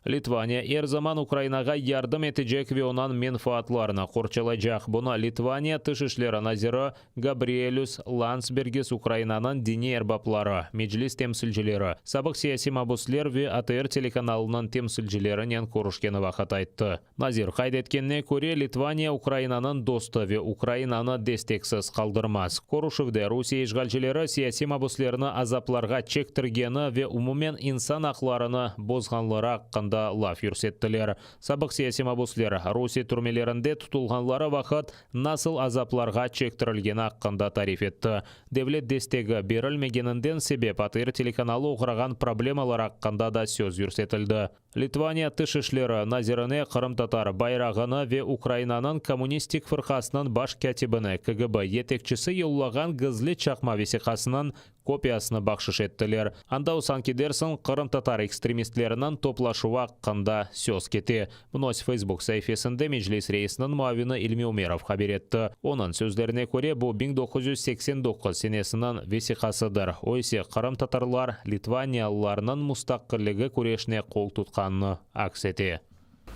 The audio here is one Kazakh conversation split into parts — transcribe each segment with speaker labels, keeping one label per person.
Speaker 1: Литвания эрзаман Украинага ярдым этежек веонан менфаатларына корчалайжак. Буна Литвания тышышлері назиры Габриэлюс Лансбергес Украинанан дине эрбаплары, меджлис темсілжілері. Сабық сияси мабуслер ве АТР телеканалынан темсілжілері нен корушкені вақыт айтты. Назир қайдеткенне көре Литвания Украинанын досты ве Украинаны дестексіз қалдырмас. Корушевде Русия ешғалжілері сияси мабуслеріні азапларға чектіргені ве умумен инсан ақларыны бозғанлары аққында лаф юрсеттілер. Сабық сияси мабуслер Русия түрмелерінде тұтылғанлары вақыт насыл азапларға чектірілгені аққында тариф етті. Девлет дестегі берілмегенінден себеп АТР телеканалы оқыраған проблемалар аққында да сөз юрсетілді. Литвания тышышлері назиріне Қырым татар байрағыны ве Украинанын коммунистик фырқасының баш кәтібіні КГБ етекчісі еллаған гызлы чақма весиқасының копиясыны бақшыш еттілер. Анда усанкедерсін Қырым татар экстремистлерінің топлашуы аққында сөз кете. Мұнос Facebook сайфесінде Меджлис рейсінің муавины Илми Умеров хабар етті. Оның сөздеріне көре бұл 1989 сенесінің весиқасыдыр. Ойсе Қырым татарлар Литванияларының мұстаққырлығы көрешіне қол тұтқанны акс ете.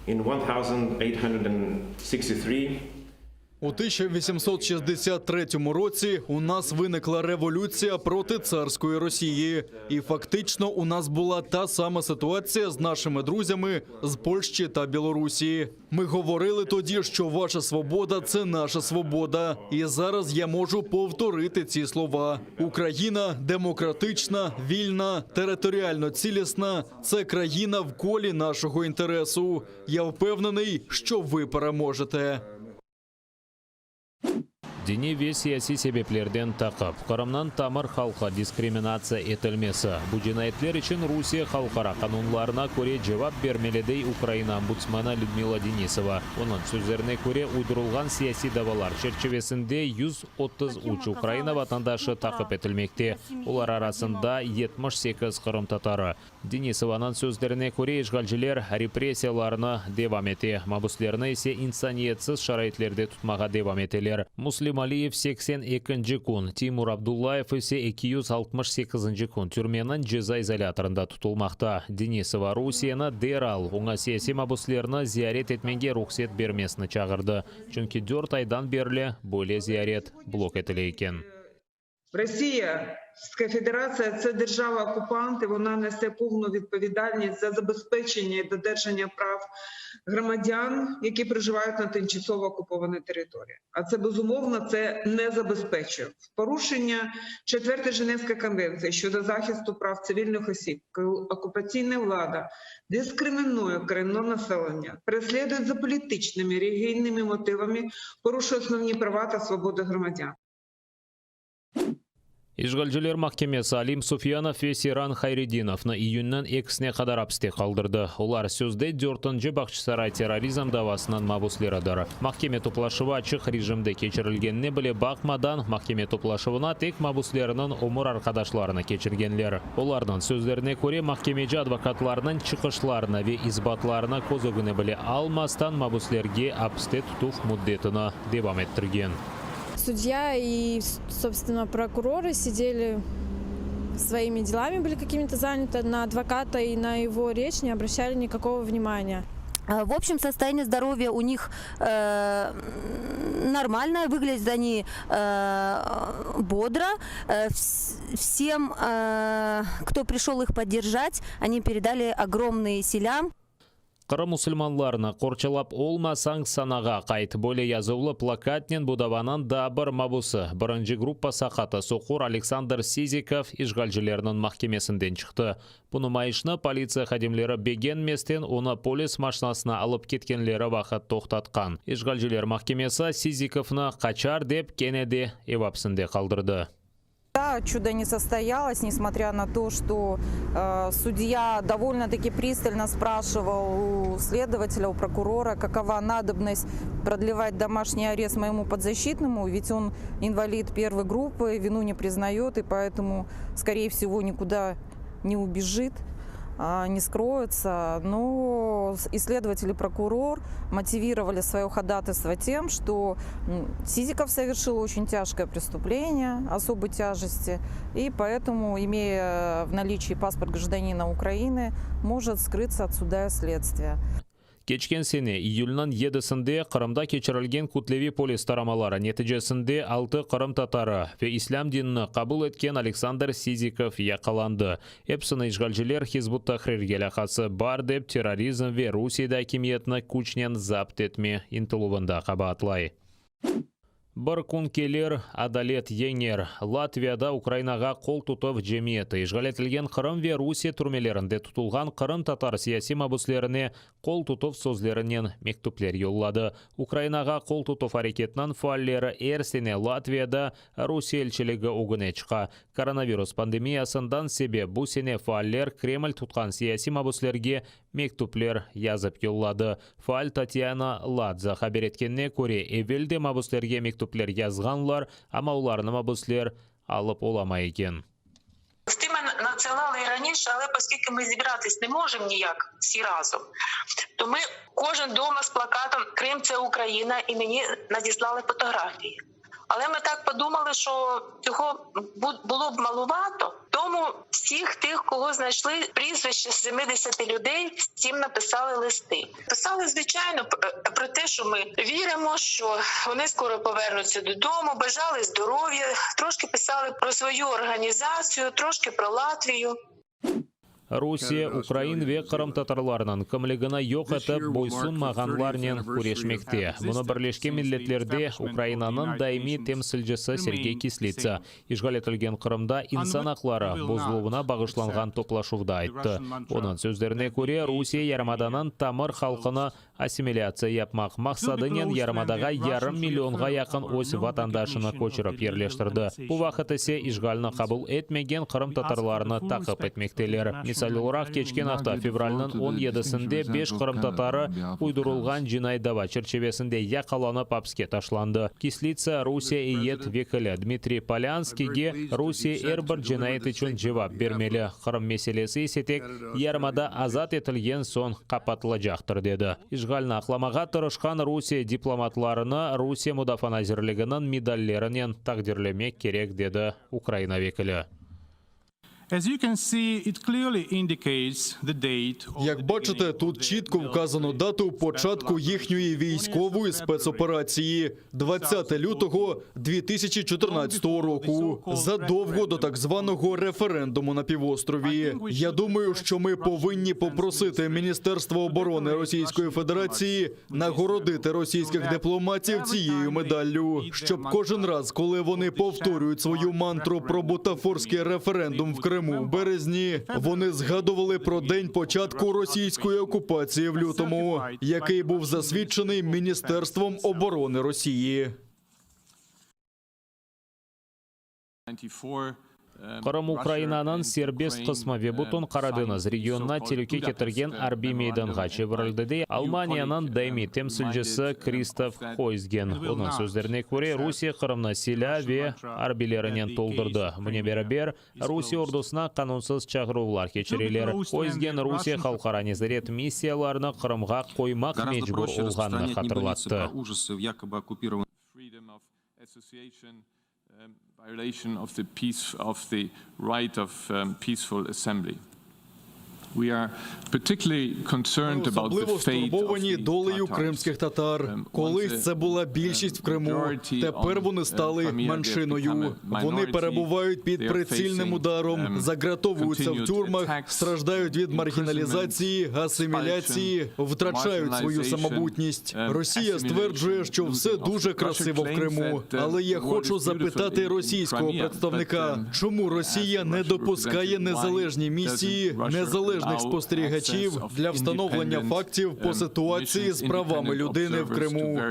Speaker 2: In 1863
Speaker 3: У 1863 році у нас виникла революція проти царської Росії. І фактично у нас була та сама ситуація з нашими друзями з Польщі та Білорусі. Ми говорили тоді, що ваша свобода – це наша свобода. І зараз я можу повторити ці слова. Україна демократична, вільна, територіально цілісна – це країна в колі нашого інтересу. Я впевнений, що ви переможете.
Speaker 1: Дини ве сияси себеплерден тақып, Қырымнан тамыр халқа дискриминация етілмесі. Бұл жинайтлер үшін Русия халқара қанунларына көре жауап бермеледей Украина омбудсманы Людмила Денисова. Оның сөздеріне көре ұйдырылған сияси давалар черчевесінде 133 Украина ватандашы тақып етілмекте. Олар арасында 78 Қырым татары. Денисованың сөздеріне көре ешғалжілер репрессияларына девам ете. Мабуслеріне есе инсаниетсіз шарайтлерде тұтмаға девам етелер. Муслим Алиев 82 күн, Тимур Абдуллаев есе 268 күн түрменің жаза изоляторында тұтылмақта. Денисова Русияны дерал, оңа сияси мабуслеріні зиярет етменге рұқсет бермесіні чағырды. Чүнкі 4 айдан берлі бөле зиярет блок етілі екен.
Speaker 4: Росія, Федерація – це держава-окупант, і вона несе повну відповідальність за забезпечення і додержання прав громадян, які проживають на тимчасово окупованій території. А це, безумовно, це не забезпечує. В порушення 4-ї Женевської конвенції щодо захисту прав цивільних осіб, коли окупаційна влада дискримінує корінне населення, переслідує за політичними, релігійними мотивами, порушує основні права та свободи громадян.
Speaker 1: Ишгалжілер махкемесі Алим Суфьянов ве Сиран Хайрединовны июннен эксіне қадар апсте қалдырды. Олар сөзде 4-ні бақшысарай терроризм давасынан мабуслерадыр. Махкеме топлашыва ачық режимде кечірілгенне біле бақмадан махкеме топлашывына тек мабуслерінің умыр арқадашларына кечіргенлер. Олардың сөздеріне көре махкемеджі адвокатларының чықышларына ве избатларына козогыны біле алмастан мабуслерге апсте тұтуф муддетіні девам еттірген.
Speaker 5: Судья и, собственно, прокуроры сидели своими делами, были какими-то заняты, на адвоката и на его речь не обращали никакого внимания.
Speaker 6: В общем, состояние здоровья у них нормальное, выглядят они бодро. Всем, кто пришел их поддержать, они передали огромный силям.
Speaker 1: Қырым мұсылманларына қорчалап олмасаң санаға қайт. Бөле язылы плакатнен будаванан да бір мабусы. Бірінші группа сақаты соқур Александр Сизиков ишғалжілерінің махкемесінден шықты. Бұны майышны полиция қадемлері беген местен оны полис машинасына алып кеткенлері вақыт тоқтатқан. Ишғалжілер махкемесі Сизиковны қачар деп кенеде евапсінде қалдырды.
Speaker 7: Да, чудо не состоялось, несмотря на то, что судья довольно-таки пристально спрашивал у следователя, у прокурора, какова надобность продлевать домашний арест моему подзащитному, ведь он инвалид первой группы, вину не признает и поэтому, скорее всего, никуда не убежит. не скроется. Но исследователь и прокурор мотивировали свое ходатайство тем, что Сизиков совершил очень тяжкое преступление особой тяжести, и поэтому, имея в наличии паспорт гражданина Украины, может скрыться от суда и следствия.
Speaker 1: Кечкен сene июльнан 7-сінде Қырымда кечірілген Кутлеви полис тарамалары нәтижесінде 6 Қырым татары ve İslam dinini kabul etken Александр Сизиков yakalandı. Hepsini işgalciler Hizbut Tahrir'ge alakası бар деп terrorizm ve Rusiyada hakimiyetini күчнен zapt etme intiluvında qabatlay. Bir kun kelir adalet yenger. Latviyada Ukrainaga qol tutib cemiyeti işgal etilgen Qırım ve Rusiya türmelerinde tutulgan Qırım tatar siyasi mabuslerine qol tutib sözlerinden mektuplar yolladı. Ukrainaga qol tutib hareketinden faalleri ersene Latviyada Rusiya elçiligi ogune çıqa. Koronavirus pandemiyasından sebep bu sene faaller Kreml tutgan siyasi mabuslerge mektuplar yazıp yolladı. Faal Tatyana Ladza haber etkenne ko'ra evvelde mabuslerge mektuplar yazganlar, ama ularni mabuslar alып olamay ekan.
Speaker 2: Листи ми надсилали і раніше, але оскільки ми зібратись не можемо ніяк всі разом, то ми кожен вдома з плакатом «Крим – це Україна» і мені надіслали фотографії. Але ми так подумали, що цього було б малувато, тому всіх тих, кого знайшли прізвище 70 людей, всім написали листи. Писали, звичайно, про те, що ми віримо, що вони скоро повернуться додому, бажали здоров'я, трошки писали про свою організацію, трошки про Латвію.
Speaker 1: Rusiya, Ukrain ve Qırım tatarlarının kimligini yok etip boysunmaganlarnen kureshmekte. Bunu Birleşken Milletler'de Ukraina'nın daimi temsilcisi Sergey Kislitsa işgal etilgen Qırımda insan hakları bozuluğuna bağışlangan toplaşuvda aytdı. Onun sözlerine göre Rusiya yarımadanın tamır halkını assimilyatsiya yapmak maksadınen yarımadaga yarım milyonga yakın o'z vatandaşını ko'chirib yerleştirdi. Bu vaqt ise işgalni qabul etmegen Qırım tatarlarını taqib etmekteler. Misal olarak geçken hafta fevralının 17'sinde 5 Qırım tatarı uydurulgan jinay dava çerçevesinde yakalanıp hapsga tashlandı. Kislitsa Rusiya heyet vekili Dmitriy Polyanskiyga Rusiya her bir jinayet uchun javob bermeli. Qırım meselesi ise tek yarımada azat etilgen so'ng qapatılacaktır dedi. İşgalni aqlamaga tirishgan Rusiya diplomatlarini Rusiya Mudofaa Nazirligining medallaridan taqdirlamak kerak dedi Ukraina vekili.
Speaker 8: As you can see, it clearly indicates the date of
Speaker 3: Як бачите, тут чітко вказано дату початку їхньої військової спецоперації – 20 лютого 2014 року, задовго до так званого референдуму на півострові. Я думаю, що ми повинні попросити Міністерство оборони Російської Федерації нагородити російських дипломатів цією медаллю, щоб кожен раз, коли вони повторюють свою мантру про бутафорський референдум в Криму в березні, вони згадували про день початку російської окупації в лютому, який був засвідчений Міністерством оборони Росії.
Speaker 8: 94
Speaker 1: Qırım Ukrainanın serbest qismi ve butun Qaradeniz regionuna tehlike keltirgan harbiy maydonga çevrildi de Almaniyanın daimi temsilcisi Kristof Heusgen. Onun sözlerine göre Rusiya Qırımni silah ve harbiylerinden to'ldirdi. Buna beraber Rusiya ordusuna qanunsuz chaqiruvlar kechirilar. Heusgen Rusiya xalqaro nazorat missiyalarini Qırımga qo'ymoq mejbur bo'lganini xatirlatdi.
Speaker 8: freedom of association, violation of the right of peaceful assembly. We are particularly concerned about the
Speaker 3: Особливо
Speaker 8: fate of
Speaker 3: стурбовані
Speaker 8: the
Speaker 3: долею
Speaker 8: Tatars.
Speaker 3: кримських татар. Колись це була більшість в Криму, тепер вони стали меншиною. Вони перебувають під прицільним ударом, загратовуються в тюрмах, страждають від маргіналізації, асиміляції, втрачають свою самобутність. Росія стверджує, що все дуже красиво в Криму. Але я хочу запитати російського представника, чому Росія не допускає незалежні місії, незалежних спостерігачів для встановлення фактів по ситуації з правами людини в Криму.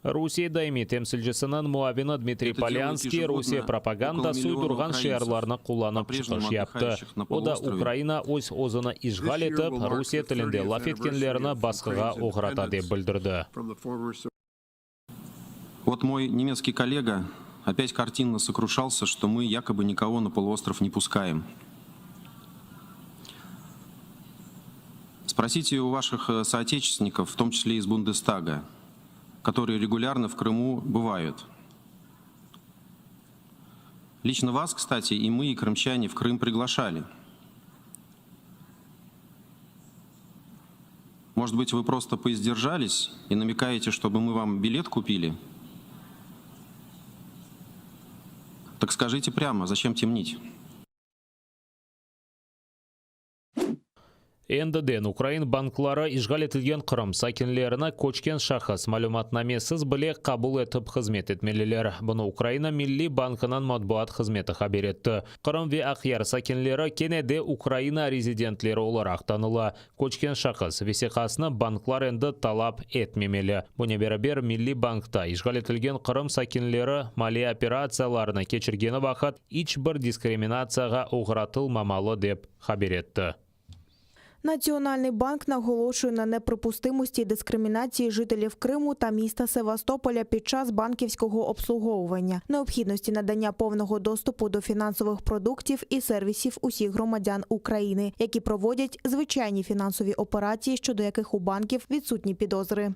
Speaker 1: Rusiya daimi temsilcisining muavini Dmitriy Polyanskiy Rusiya propagandasi uydurgan shiorlarni qo'llanib chiqish yapti. O da Ukraina o'z-o'zini ishg'ol etib, Rusiya tilida laf etganlarini boshqaga o'g'rata deb bildirdi.
Speaker 9: Вот мой немецкий коллега опять картинно сокрушался, что мы якобы никого на полуостров не пускаем. Спросите у ваших соотечественников, в том числе из Бундестага, которые регулярно в Крыму бывают. Лично вас, кстати, и мы, и крымчане в Крым приглашали. Может быть, вы просто поиздержались и намекаете, чтобы мы вам билет купили? Так скажите прямо, зачем темнить?
Speaker 1: НДД Украин банклары ишгал етілген Қырым сакинлеріне көчкен шахыс мәлуматнамесіз біле қабыл етіп қызмет етмелілер. Бұны Украина Милли банкынан матбуат қызметі хабар етті. Қырым ве Ақяр сакинлері кенеде Украина резидентлері оларақ танылы. Көчкен шахыс весеқасыны банклар енді талап етмемелі. Бұны берабер Милли банкта ишгал етілген Қырым сакинлері малия операцияларына кечіргені вақыт ич бір дискриминацияға оғыратылмамалы деп хабар етті.
Speaker 10: Національний банк наголошує на неприпустимості дискримінації жителів Криму та міста Севастополя під час банківського обслуговування, необхідності надання повного доступу до фінансових продуктів і сервісів усіх громадян України, які проводять звичайні фінансові операції, щодо яких у банків відсутні підозри.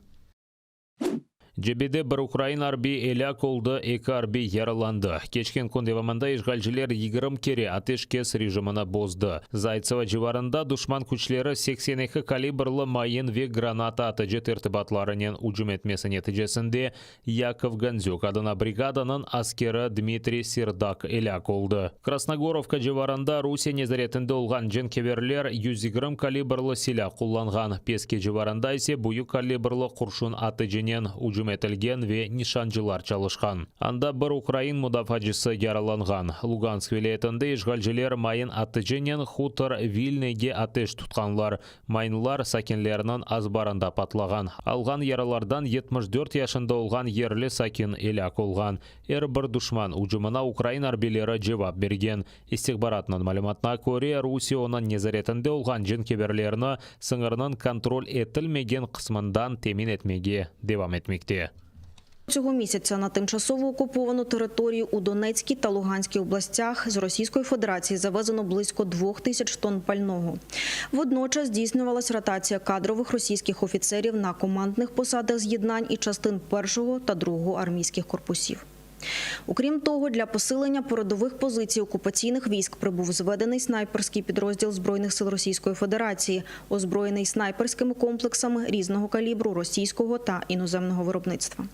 Speaker 1: Жебеде бір Украин арби эля колды, екі арби яраланды. Кечкен күндевамында ишгалжілер 20 кере атешкес режимына бозды. Зайцева живарында душман күчлері 82 калибрлы майын ве граната атыжы тертібатларынен ұжым етмесі нәтижесінде Яков Ганзюк адына бригаданын аскері Дмитрий Сердак эля колды. Красногоровка живарында Русия незаретінде олған женкеверлер 120 калибрлы силя құлланған. Песке живарында есе бұйы калибрлы құршын атыжынен ұжым етілген ве нишанжылар çalışқан. Анда бір Украин мудафачысы яраланған. Луганск вилаетінде ишгалжілер майын атыжынен хутор Вильнеге атеш тұтқанлар. Майнлар сакинлерінің азбарында патлаған. Алған яралардан 74 яшында олған ерлі сакин эляк олған. Бір душман ұжымына Украин арбилері жевап берген. Истихбаратның малюматына көре Русия оның незаретінде олған женкеберлеріні сыңырының контроль етілмеген қысмындан темин етмеге девам етмекте.
Speaker 11: Цього місяця на тимчасово окуповану територію у Донецькій та Луганській областях з Російської Федерації завезено близько 2000 тонн пального. Водночас здійснювалась ротація кадрових російських офіцерів на командних посадах з'єднань і частин 1-го та 2-го армійських корпусів. Окрім того, для посилення передових позицій окупаційних військ прибув зведений снайперський підрозділ Збройних сил Російської Федерації, озброєний снайперськими комплексами різного калібру російського та іноземного виробництва.